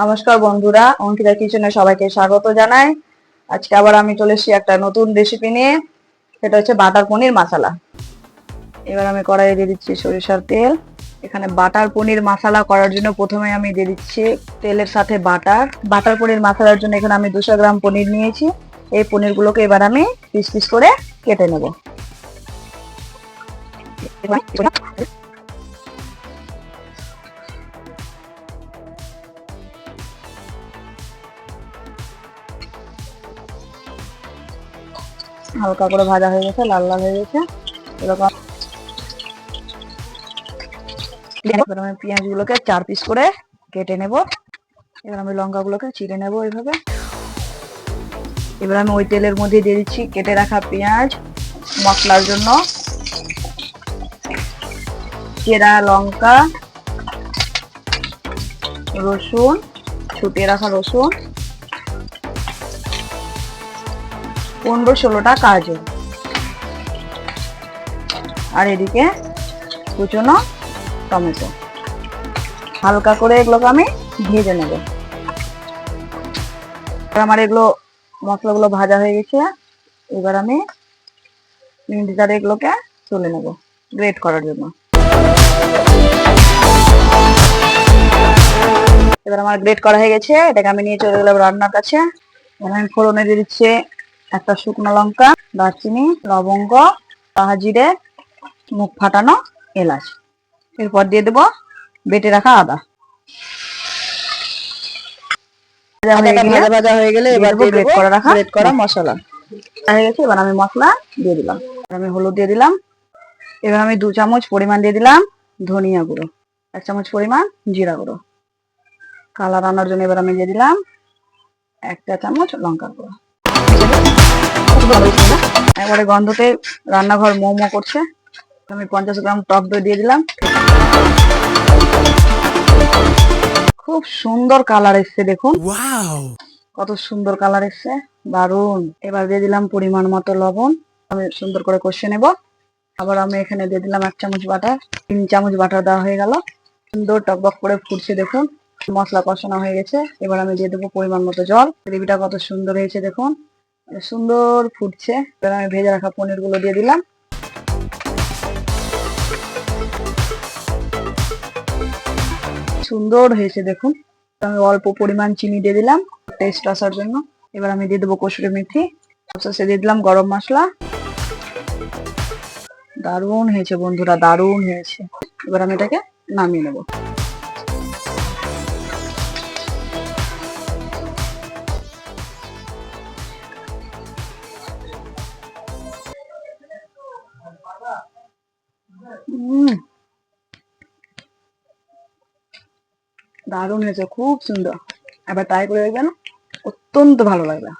নমস্কার বন্ধুরা, অঙ্কিতা কিচেনে সবাইকে স্বাগত জানাই। আজকে আবার আমি চলে এসেছি একটা নতুন রেসিপি নিয়ে। সেটা হচ্ছে বাটার পনির মশলা। এবার আমি কড়াইয়ে দিয়ে দিচ্ছি সরিষার তেল। এখানে বাটার পনির মশলা করার জন্য প্রথমে আমি দিয়ে দিচ্ছি তেলের সাথে বাটার পনির মশলার জন্য এখানে আমি 200 গ্রাম পনির নিয়েছি। এই পনিরগুলোকে এবার আমি পিস পিস করে কেটে নেব। হালকা করে ভাজা হয়ে গেছে, লাল লাল হয়ে গেছে এরকম। এবার আমি পেঁয়াজ গুলোকে 4 পিস করে কেটে নেব। এবার আমি লঙ্কা গুলোকে চিড়ে নেব এইভাবে। এবার আমি ওই তেলের মধ্যে দিয়ে দিচ্ছি কেটে রাখা পেঁয়াজ মশলার জন্য, চেরা লঙ্কা, রসুন, ছুটিয়ে রাখা রসুন, 15-16টা কাজু, আর এদিকে কুচনো টমেটো। হালকা করে এগুলোকে আমি ভেজে নেব। আমার এগুলো মশলাগুলো ভাজা হয়ে গেছে। এবার আমি মিক্সারে এগুলোকে তুলে নেব গ্রেট করার জন্য। এবার আমার গ্রেট করা হয়ে গেছে, এটাকে আমি নিয়ে চলে গেলাম রান্নার কাছে। এবার আমি ফোড়নে দিয়ে দিচ্ছি একটা শুকনো লঙ্কা, দারচিনি, লবঙ্গ, জিরে, মুখ ফাটানো এলাচ। এরপর দিয়ে দেবো বেটে রাখা আদা। ভাজা ভাজা হয়ে গেলে এবার দিয়ে দেবো গ্রেট করা মশলা। হয়ে গেছে, এবার আমি মশলা দিয়ে দিলাম। আমি হলুদ দিয়ে দিলাম। এবার আমি 2 চামচ পরিমাণ দিয়ে দিলাম ধনিয়া গুঁড়ো, 1 চামচ পরিমাণ জিরা গুঁড়ো। কালার আনার জন্য এবার আমি দিয়ে দিলাম 1 চামচ লঙ্কা গুঁড়ো। এবারে গন্ধতে রান্নাঘর মোমো করছে। আমি 50 গ্রাম টক দই দিয়ে দিলাম। খুব সুন্দর কালার এসছে, দেখুন কত সুন্দর কালার এসছে, দারুন। এবার দিয়ে দিলাম পরিমাণ মতো লবণ। আমি সুন্দর করে কষিয়ে নেব। আবার আমি এখানে দিয়ে দিলাম 1 চামচ বাটার। 3 চামচ বাটার দেওয়া হয়ে গেল। সুন্দর টকবক করে ফুটছে, দেখুন মশলা কষানো হয়ে গেছে। এবার আমি দিয়ে দেবো পরিমাণ মতো জল। গ্রেভিটা কত সুন্দর হয়েছে দেখুন, সুন্দর ফুটছে। এবার আমি ভেজে রাখা পনির গুলো দিয়ে দিলাম। সুন্দর হয়েছে দেখুন। আমি অল্প পরিমাণ চিনি দিয়ে দিলাম টেস্ট আসার জন্য। এবার আমি দিয়ে দেবো কসুরি মেথি, সবশেষে দিয়ে দিলাম গরম মশলা। দারুণ হয়েছে বন্ধুরা, দারুণ হয়েছে। এবার আমি এটাকে নামিয়ে নেব। দারুণ হয়েছে, খুব সুন্দর। এবার ট্রাই করে দেখবেন, অত্যন্ত ভালো লাগবে।